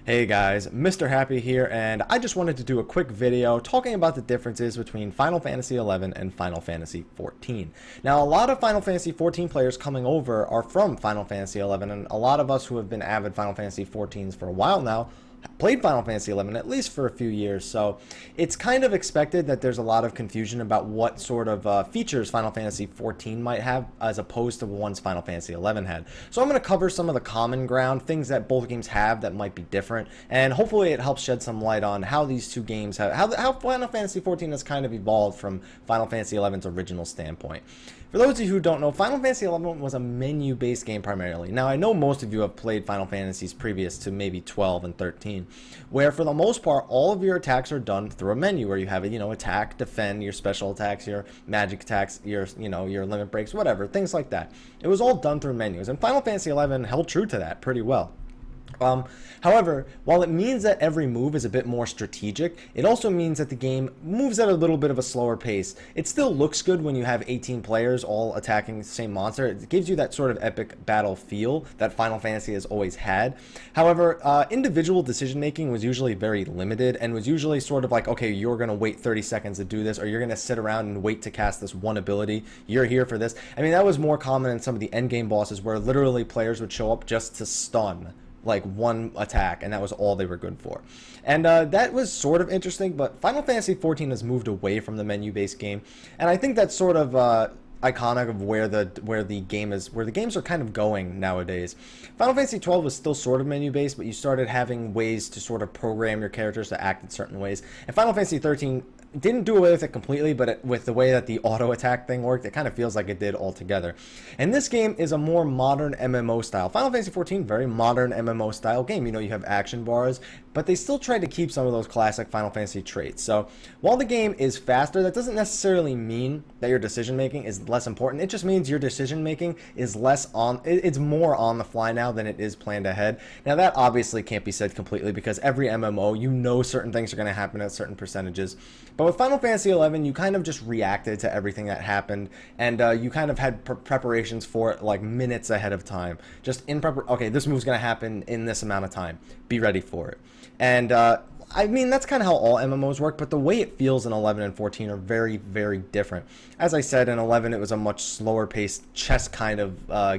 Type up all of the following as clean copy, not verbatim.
Hey guys, Mr. Happy here, and I just wanted to do a quick video talking about the differences between Final Fantasy XI and Final Fantasy XIV. Now, a lot of Final Fantasy XIV players coming over are from Final Fantasy XI, and a lot of us who have been avid Final Fantasy XIVs for a while now played Final Fantasy XI at least for a few years, so it's kind of expected that there's a lot of confusion about what sort of features Final Fantasy XIV might have as opposed to the ones Final Fantasy XI had. So I'm going to cover some of the common ground, things that both games have that might be different, and hopefully it helps shed some light on how these two games have, how Final Fantasy XIV has kind of evolved from Final Fantasy XI's original standpoint. For those of you who don't know, Final Fantasy XI was a menu-based game primarily. Now, I know most of you have played Final Fantasies previous to maybe 12 and 13, where for the most part, all of your attacks are done through a menu where you have, attack, defend, your special attacks, your magic attacks, your limit breaks, whatever, things like that. It was all done through menus, and Final Fantasy XI held true to that pretty well. However, while it means that every move is a bit more strategic, it also means that the game moves at a little bit of a slower pace. It still looks good when you have 18 players all attacking the same monster. It gives you that sort of epic battle feel that Final Fantasy has always had. However, individual decision making was usually very limited and was usually sort of like, okay, you're going to wait 30 seconds to do this, or you're going to sit around and wait to cast this one ability. You're here for this. I mean, that was more common in some of the endgame bosses where literally players would show up just to stun like one attack, and that was all they were good for. And that was sort of interesting, but Final Fantasy XIV has moved away from the menu-based game, and I think that's sort of iconic of where the games are kind of going nowadays. Final Fantasy XII was still sort of menu-based, but you started having ways to sort of program your characters to act in certain ways. And Final Fantasy XIII didn't do away with it completely, but with the way that the auto attack thing worked, it kind of feels like it did altogether. And this game is a more modern MMO style. Final Fantasy XIV, very modern MMO style game. You have action bars, but they still tried to keep some of those classic Final Fantasy traits. So while the game is faster, that doesn't necessarily mean that your decision making is less important. It just means your decision making is it's more on the fly now than it is planned ahead. Now that obviously can't be said completely because every MMO, certain things are going to happen at certain percentages. But with Final Fantasy XI, you kind of just reacted to everything that happened, and you kind of had preparations for it like minutes ahead of time. Just okay, this move's going to happen in this amount of time. Be ready for it. And I mean, that's kind of how all MMOs work, but the way it feels in 11 and 14 are very, very different. As I said, in 11 it was a much slower paced chess kind of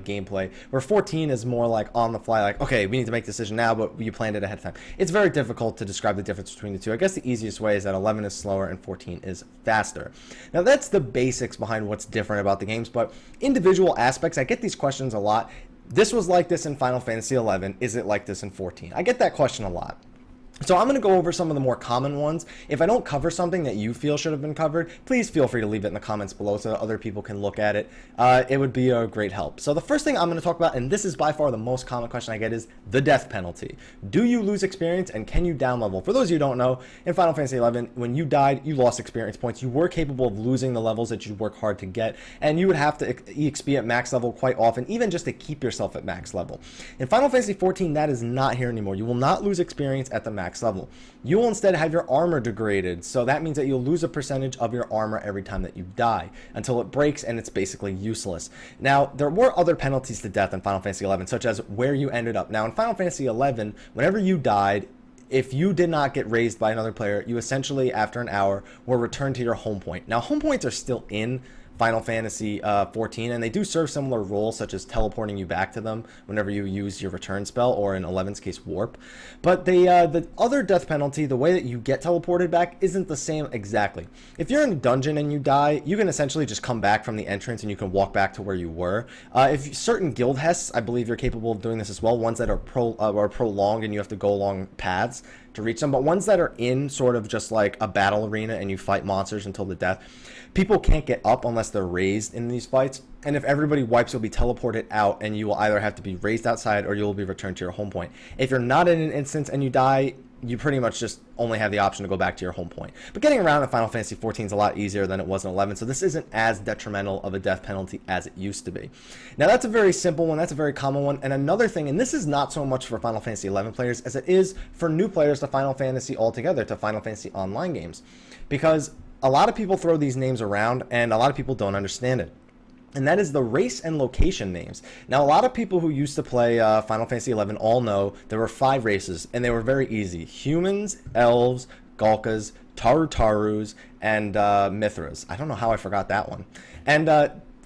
gameplay, where 14 is more like on the fly, like, okay, we need to make a decision now, but you planned it ahead of time. It's very difficult to describe the difference between the two. I guess the easiest way is that 11 is slower and 14 is faster. Now that's the basics behind what's different about the games, but individual aspects, I get these questions a lot. This was like this in Final Fantasy XI, is it like this in 14? I get that question a lot. So I'm going to go over some of the more common ones. If I don't cover something that you feel should have been covered, please feel free to leave it in the comments below so that other people can look at it. It would be a great help. So the first thing I'm going to talk about, and this is by far the most common question I get, is the death penalty. Do you lose experience, and can you down level? For those of you who don't know, in Final Fantasy XI, when you died, you lost experience points. You were capable of losing the levels that you work hard to get, and you would have to EXP at max level quite often, even just to keep yourself at max level. In Final Fantasy XIV, that is not here anymore. You will not lose experience at the max level. You will instead have your armor degraded, so that means that you'll lose a percentage of your armor every time that you die, until it breaks and it's basically useless. Now, there were other penalties to death in Final Fantasy XI, such as where you ended up. Now, in Final Fantasy XI, whenever you died, if you did not get raised by another player, you essentially, after an hour, were returned to your home point. Now, home points are still in Final Fantasy XIV, and they do serve similar roles, such as teleporting you back to them whenever you use your return spell, or in 11's case, warp. But the other death penalty, the way that you get teleported back, isn't the same exactly. If you're in a dungeon and you die, you can essentially just come back from the entrance and you can walk back to where you were. If certain guild hests, I believe you're capable of doing this as well, ones that are prolonged and you have to go along paths to reach them, but ones that are in sort of just like a battle arena and you fight monsters until the death, people can't get up unless they're raised in these fights, and if everybody wipes, you'll be teleported out, and you will either have to be raised outside or you'll be returned to your home point. If you're not in an instance and you die, you pretty much just only have the option to go back to your home point. But getting around in Final Fantasy XIV is a lot easier than it was in 11, so this isn't as detrimental of a death penalty as it used to be. Now that's a very simple one, that's a very common one, and another thing, and this is not so much for Final Fantasy XI players as it is for new players to Final Fantasy altogether, to Final Fantasy Online games, because a lot of people throw these names around and a lot of people don't understand it. and that is the race and location names. Now, a lot of people who used to play Final Fantasy XI all know there were 5 races, and they were very easy. Humans, elves, Galkas, Tarutarus, and Mithras. I don't know how I forgot that one. And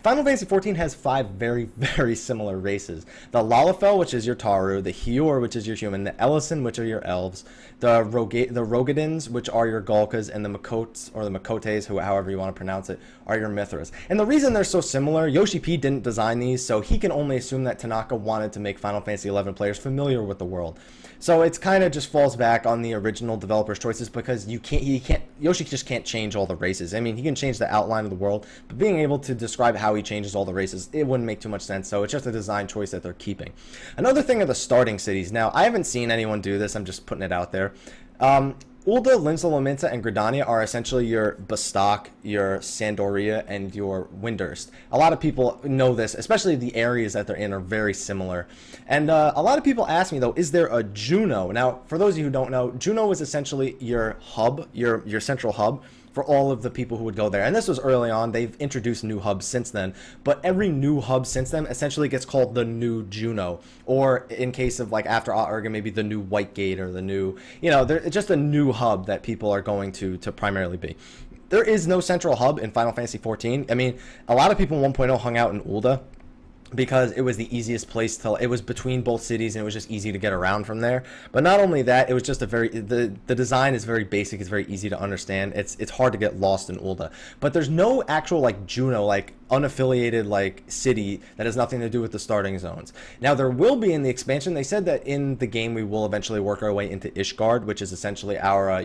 Final Fantasy XIV has 5 very, very similar races. The Lalafell, which is your Taru, the Hior, which is your human, the Ellison, which are your elves, the Rogadins, which are your Galkas, and the Makotes, or the Makotes, however you want to pronounce it, are your Mithras. And the reason they're so similar, Yoshi P didn't design these, so he can only assume that Tanaka wanted to make Final Fantasy XI players familiar with the world. So it's kind of just falls back on the original developer's choices, because Yoshi just can't change all the races. I mean, he can change the outline of the world, but being able to describe how he changes all the races, it wouldn't make too much sense. So it's just a design choice that they're keeping. Another thing are the starting cities. Now, I haven't seen anyone do this. I'm just putting it out there. Ul'dah, Limsa Lominsa, and Gridania are essentially your Bastok, your Sandoria, and your Windurst. A lot of people know this, especially the areas that they're in are very similar. And a lot of people ask me, though, is there a Juno? Now, for those of you who don't know, Juno is essentially your hub, your central hub, for all of the people who would go there. And this was early on. They've introduced new hubs since then, but every new hub since then essentially gets called the new Juno, or in case of like after Ourga, maybe the new White Gate, or the new, it's just a new hub that people are going to primarily be. There is no central hub in Final Fantasy XIV. I mean, a lot of people in 1.0 hung out in Ul'dah, because it was the easiest place to, it was between both cities and it was just easy to get around from there. But not only that, it was just the design is very basic, it's very easy to understand. It's hard to get lost in Ul'dah. But there's no actual like Juno, like unaffiliated like city that has nothing to do with the starting zones. Now there will be in the expansion. They said that in the game we will eventually work our way into Ishgard, which is essentially our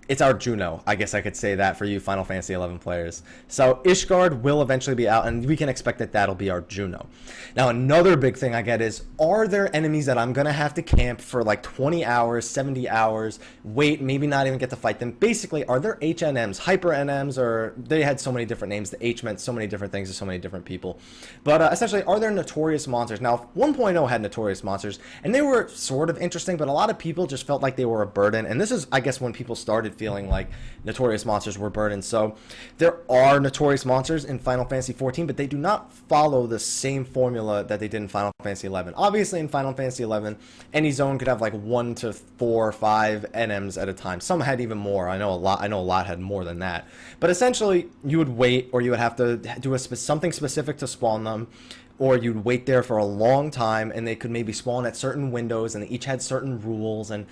it's our Juno. I guess I could say that for you Final Fantasy XI players. So Ishgard will eventually be out, and we can expect that that'll be our Juno. Now another big thing I get is, are there enemies that I'm going to have to camp for like 20 hours, 70 hours, wait, maybe not even get to fight them? Basically, are there HNMs, Hyper NMs, or they had so many different names. The H meant so many different things to so many different people. But essentially, are there Notorious monsters? Now 1.0 had Notorious monsters, and they were sort of interesting, but a lot of people just felt like they were a burden. And this is, I guess, when people started feeling like Notorious monsters were burdens. So there are Notorious monsters in Final Fantasy XIV, but they do not follow the same formula that they did in Final Fantasy XI. Obviously, in Final Fantasy XI, any zone could have like 1 to 4 or 5 NMs at a time. Some had even more. I know a lot had more than that. But essentially, you would wait, or you would have to do something specific to spawn them, or you'd wait there for a long time, and they could maybe spawn at certain windows, and they each had certain rules, and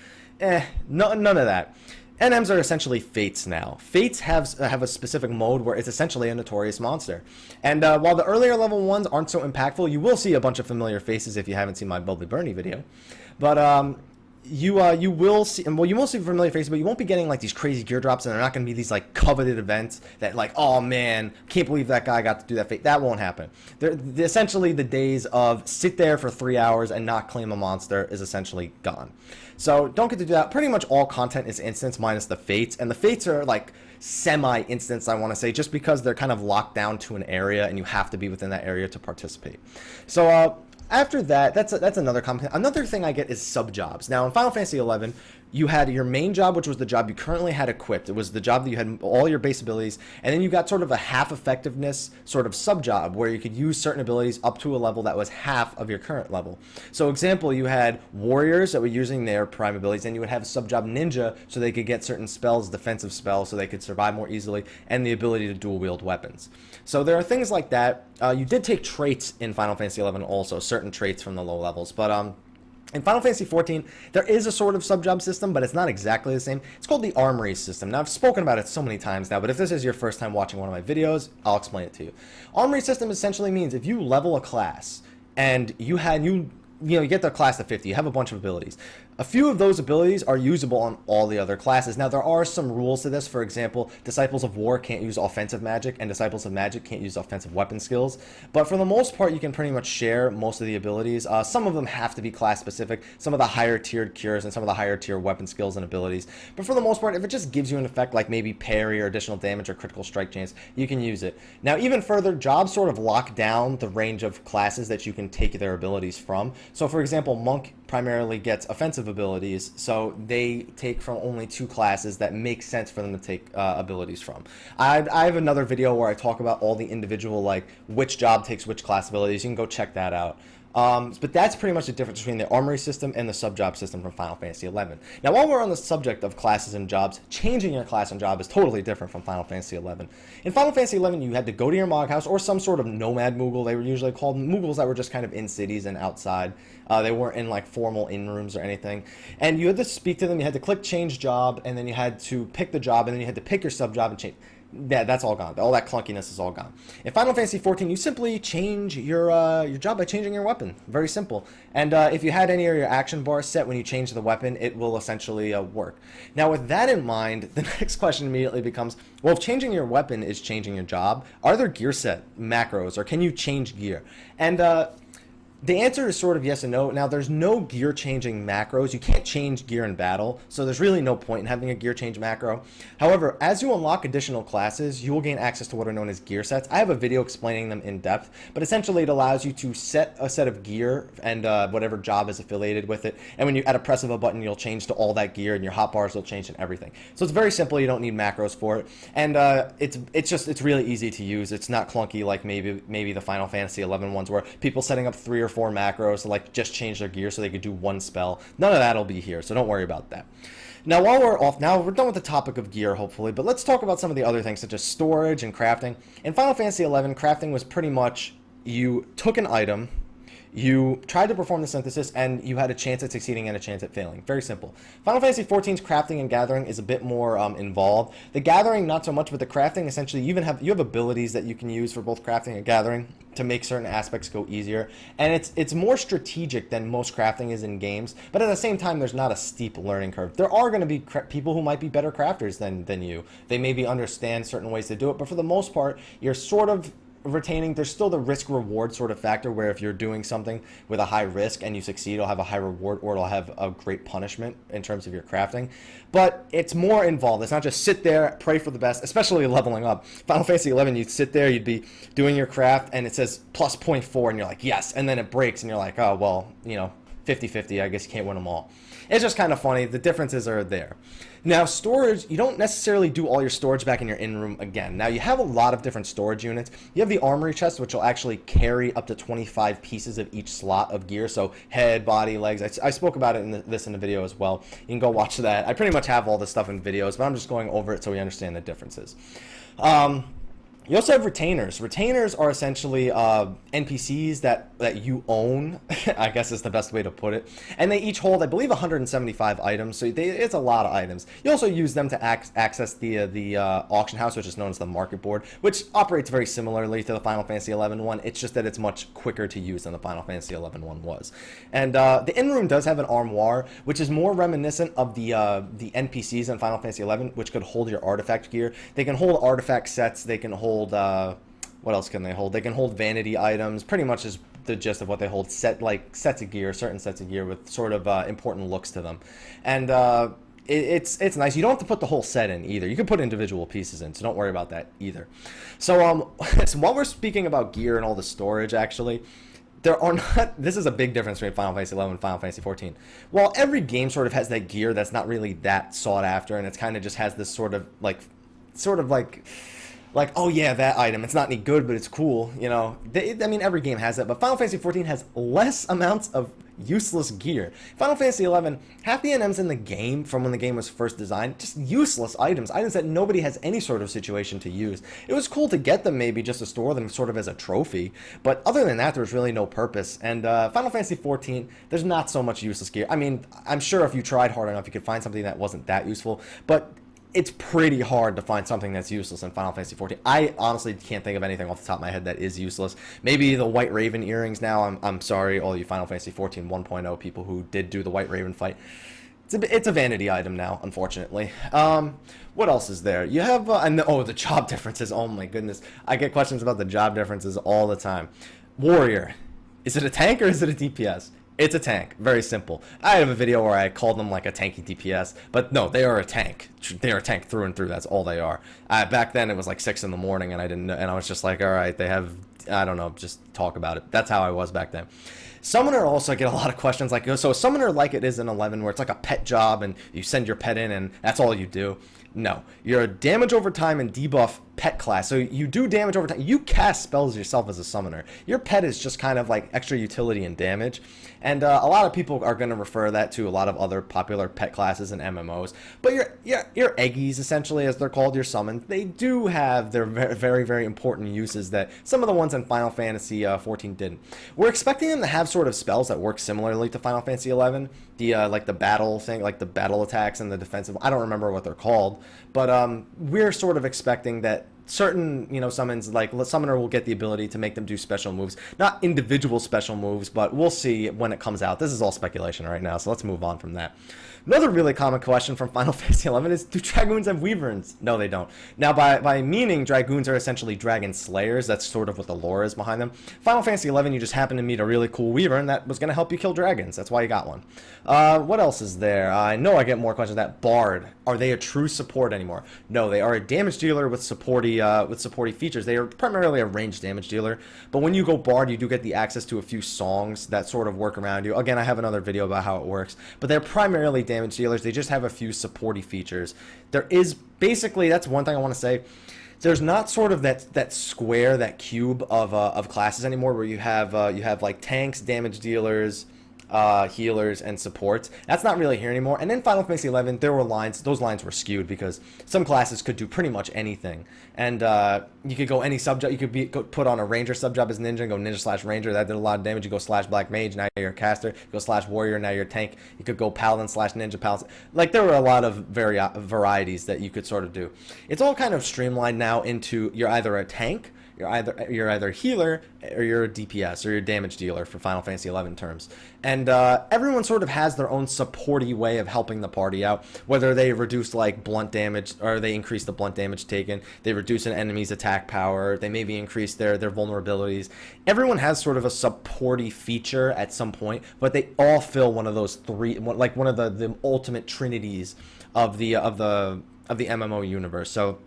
none of that. NMs are essentially Fates now. Fates have a specific mode where it's essentially a Notorious monster. And while the earlier level ones aren't so impactful, you will see a bunch of familiar faces if you haven't seen my Bubbly Bernie video. But you will see, well, you will see familiar faces, but you won't be getting like these crazy gear drops, and they're not going to be these like coveted events that like, oh man, can't believe that guy got to do that fate. That won't happen. Essentially, the days of sit there for 3 hours and not claim a monster is essentially gone. So don't get to do that. Pretty much all content is instance minus the fates, and the fates are like semi-instance, I want to say, just because they're kind of locked down to an area and you have to be within that area to participate. So after that, that's another comment. Another thing I get is sub-jobs. Now, in Final Fantasy XI, you had your main job, which was the job you currently had equipped. It was the job that you had all your base abilities, and then you got sort of a half effectiveness sort of sub-job where you could use certain abilities up to a level that was half of your current level. So example, you had warriors that were using their prime abilities, and you would have sub-job ninja so they could get certain spells, defensive spells, so they could survive more easily, and the ability to dual wield weapons. So there are things like that. You did take traits in Final Fantasy XI also, certain traits from the low levels, but in Final Fantasy XIV, there is a sort of sub-job system, but it's not exactly the same. It's called the armory system. Now, I've spoken about it so many times now, but if this is your first time watching one of my videos, I'll explain it to you. Armory system essentially means if you level a class and you get the class to 50, you have a bunch of abilities. A few of those abilities are usable on all the other classes. Now, there are some rules to this. For example, Disciples of War can't use offensive magic, and Disciples of Magic can't use offensive weapon skills. But for the most part, you can pretty much share most of the abilities. Some of them have to be class-specific, some of the higher-tiered cures and some of the higher-tier weapon skills and abilities. But for the most part, if it just gives you an effect like maybe parry or additional damage or critical strike chance, you can use it. Now, even further, jobs sort of lock down the range of classes that you can take their abilities from. So, for example, Monk primarily gets offensive of abilities, so they take from only 2 classes that make sense for them to take abilities from. I have another video where I talk about all the individual, like, which job takes which class abilities. You can go check that out. But that's pretty much the difference between the armory system and the sub-job system from Final Fantasy XI. Now, while we're on the subject of classes and jobs, changing your class and job is totally different from Final Fantasy XI. In Final Fantasy XI, you had to go to your Mog house or some sort of nomad Moogle. They were usually called Moogles that were just kind of in cities and outside. They weren't in like formal in rooms or anything. And you had to speak to them. You had to click change job, and then you had to pick the job, and then you had to pick your sub-job and change. Yeah, that's all gone. All that clunkiness is all gone. In Final Fantasy XIV, you simply change your job by changing your weapon. Very simple. And if you had any of your action bars set when you change the weapon, it will essentially work. Now, with that in mind, the next question immediately becomes, well, if changing your weapon is changing your job, are there gear set macros, or can you change gear? And the answer is sort of yes and no. Now, there's no gear changing macros. You can't change gear in battle, so there's really no point in having a gear change macro. However, as you unlock additional classes, you will gain access to what are known as gear sets. I have a video explaining them in depth, but essentially it allows you to set a set of gear and whatever job is affiliated with it. And when you at a press of a button, you'll change to all that gear, and your hotbars will change and everything. So it's very simple. You don't need macros for it, and it's really easy to use. It's not clunky like maybe the Final Fantasy XI ones where people setting up 3 or 4 macros to like just change their gear so they could do one spell. None of that'll be here, so don't worry about that. Now, while we're off, now we're done with the topic of gear, hopefully, but let's talk about some of the other things such as storage and crafting. In Final Fantasy XI, crafting was pretty much you took an item, you tried to perform the synthesis, and you had a chance at succeeding and a chance at failing. Very simple. Final Fantasy XIV's crafting and gathering is a bit more involved. The gathering, not so much, but the crafting, essentially, you have abilities that you can use for both crafting and gathering to make certain aspects go easier. And it's more strategic than most crafting is in games, but at the same time, there's not a steep learning curve. There are going to be people who might be better crafters than you. They maybe understand certain ways to do it, but for the most part, you're sort of retaining, there's still the risk reward sort of factor where if you're doing something with a high risk and you succeed, it'll have a high reward or it'll have a great punishment in terms of your crafting. But it's more involved. It's not just sit there, pray for the best, especially leveling up. Final Fantasy XI, you'd sit there, you'd be doing your craft and it says plus 0.4 and you're like, yes, and then it breaks and you're like, oh, well, 50-50, I guess you can't win them all. It's just kind of funny. The differences are there. Now, storage, you don't necessarily do all your storage back in your in-room again. Now, you have a lot of different storage units. You have the armory chest, which will actually carry up to 25 pieces of each slot of gear. So head, body, legs. I spoke about it in the video as well. You can go watch that. I pretty much have all this stuff in videos, but I'm just going over it so we understand the differences. You also have retainers. Retainers are essentially NPCs that you own, I guess is the best way to put it. And they each hold, I believe, 175 items, so it's a lot of items. You also use them to access the auction house, which is known as the market board, which operates very similarly to the Final Fantasy XI one. It's just that it's much quicker to use than the Final Fantasy XI one was. And the in-room does have an armoire, which is more reminiscent of the NPCs in Final Fantasy XI, which could hold your artifact gear. They can hold artifact sets, they can hold what else can they hold? They can hold vanity items, pretty much is the gist of what they hold. Sets of gear, certain sets of gear with sort of important looks to them. And it's nice. You don't have to put the whole set in either. You can put individual pieces in, so don't worry about that either. So, so while we're speaking about gear and all the storage, actually, there are not, this is a big difference between Final Fantasy XI and Final Fantasy XIV. While every game sort of has that gear that's not really that sought after, and it's kind of just has this sort of like, oh yeah, that item, it's not any good, but it's cool, I mean, every game has that, but Final Fantasy XIV has less amounts of useless gear. Final Fantasy XI, half the NMs in the game from when the game was first designed, just useless items that nobody has any sort of situation to use. It was cool to get them, maybe just to store them sort of as a trophy, but other than that, there's really no purpose. And Final Fantasy XIV, there's not so much useless gear. I mean, I'm sure if you tried hard enough, you could find something that wasn't that useful, but it's pretty hard to find something that's useless in Final Fantasy XIV. I honestly can't think of anything off the top of my head that is useless. Maybe the White Raven earrings now. I'm sorry, all you Final Fantasy XIV 1.0 people who did do the White Raven fight. It's a vanity item now, unfortunately. What else is there? You have, the job differences. Oh my goodness. I get questions about the job differences all the time. Warrior. Is it a tank or is it a DPS? It's a tank. Very simple. I have a video where I called them like a tanky DPS, but no, they are a tank. They are a tank through and through. That's all they are. Back then, it was like 6 in the morning, and I didn't know, and I was just like, all right, they have, I don't know, just talk about it. That's how I was back then. Summoner also get a lot of questions like, so Summoner like it is in 11 where it's like a pet job and you send your pet in and that's all you do. No, you're a damage over time and debuff pet class. So you do damage over time. You cast spells yourself as a summoner. Your pet is just kind of like extra utility and damage. And a lot of people are going to refer that to a lot of other popular pet classes and MMOs. But your eggies, essentially, as they're called, your summons, they do have their very, very important uses that some of the ones in Final Fantasy 14 didn't. We're expecting them to have sort of spells that work similarly to Final Fantasy 11. Like the battle thing, like the battle attacks and the defensive. I don't remember what they're called, but we're sort of expecting that certain, summons, like Summoner will get the ability to make them do special moves. Not individual special moves, but we'll see when it comes out. This is all speculation right now, so let's move on from that. Another really common question from Final Fantasy XI is, do Dragoons have wyverns? No, they don't. Now, by meaning Dragoons are essentially dragon slayers, that's sort of what the lore is behind them. Final Fantasy XI, you just happen to meet a really cool wyvern that was going to help you kill dragons. That's why you got one. What else is there? I know I get more questions. That Bard, are they a true support anymore? No, they are a damage dealer with supporty features. They are primarily a ranged damage dealer, but when you go Bard, you do get the access to a few songs that sort of work around you. Again, I have another video about how it works, but they're primarily damage dealers. They just have a few supporty features. There is basically, that's one thing I want to say. There's not sort of that square, that cube of classes anymore, where you have like tanks, damage dealers, healers, and supports. That's not really here anymore. And in Final Fantasy XI, there were lines. Those lines were skewed because some classes could do pretty much anything, and you could go any subjob. You could put on a ranger subjob as ninja and go ninja/ranger. That did a lot of damage. You go /black mage. Now you're a caster. You go /warrior. Now you're a tank. You could go paladin/ninja paladin. Like, there were a lot of varieties that you could sort of do. It's all kind of streamlined now into, you're either a tank, you're either a healer, or you're a DPS, or you're a damage dealer for Final Fantasy XI terms. And everyone sort of has their own supporty way of helping the party out, whether they reduce like blunt damage, or they increase the blunt damage taken, they reduce an enemy's attack power, they maybe increase their vulnerabilities. Everyone has sort of a supporty feature at some point, but they all fill one of those three, like one of the ultimate trinities of the MMO universe. So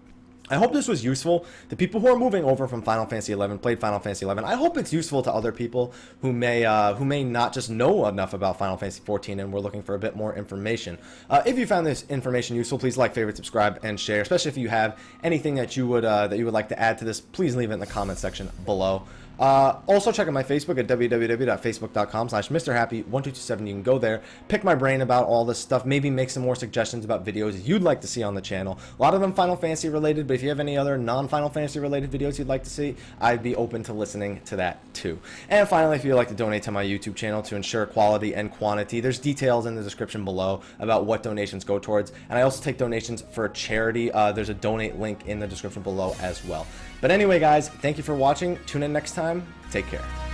I hope this was useful. The people who are moving over from Final Fantasy XI, played Final Fantasy XI, I hope it's useful to other people who may not just know enough about Final Fantasy XIV and were looking for a bit more information. If you found this information useful, please like, favorite, subscribe, and share. Especially if you have anything that you would like to add to this, please leave it in the comment section below. Also check out my Facebook at www.facebook.com/MrHappy1227. You can go there, pick my brain about all this stuff, maybe make some more suggestions about videos you'd like to see on the channel. A lot of them Final Fantasy related, but if you have any other non-Final Fantasy related videos you'd like to see, I'd be open to listening to that too. And finally, if you'd like to donate to my YouTube channel to ensure quality and quantity, there's details in the description below about what donations go towards. And I also take donations for charity. There's a donate link in the description below as well. But anyway, guys, thank you for watching. Tune in next time. Take care.